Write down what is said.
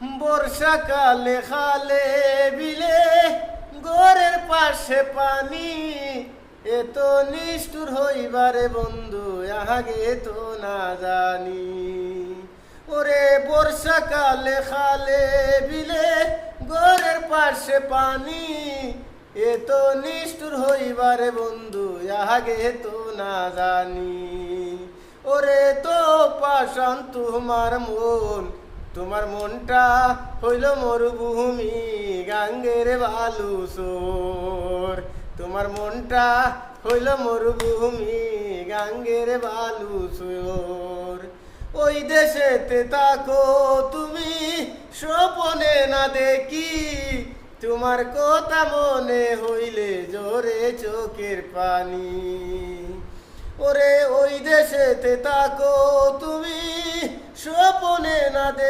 বর্ষাকালে খালে বিলে ঘরের পাশে পানি, এত নিষ্ঠুর হইবারে বন্ধু আগে তো না জানি। ওরে বর্ষাকালে খালে বিলে ঘরের পাশে পানি, এত নিষ্ঠুর হইবারে বন্ধু আগে তো না জানি। ওরে তো পাষাণ তোমার মনটা হইল মরুভূমি, গাঙ্গের বালু চোর। তোমার মনটা হইল মরুভূমি, গাঙ্গের বালু চোর। ওই দেশেতে থাকো তুমি স্বপনে না দেখি, তোমার কথা মনে হইলে জোরে চোখের পানি। ওরে ওই দেশেতে থাকো তুমি স্বপনে না দেখি।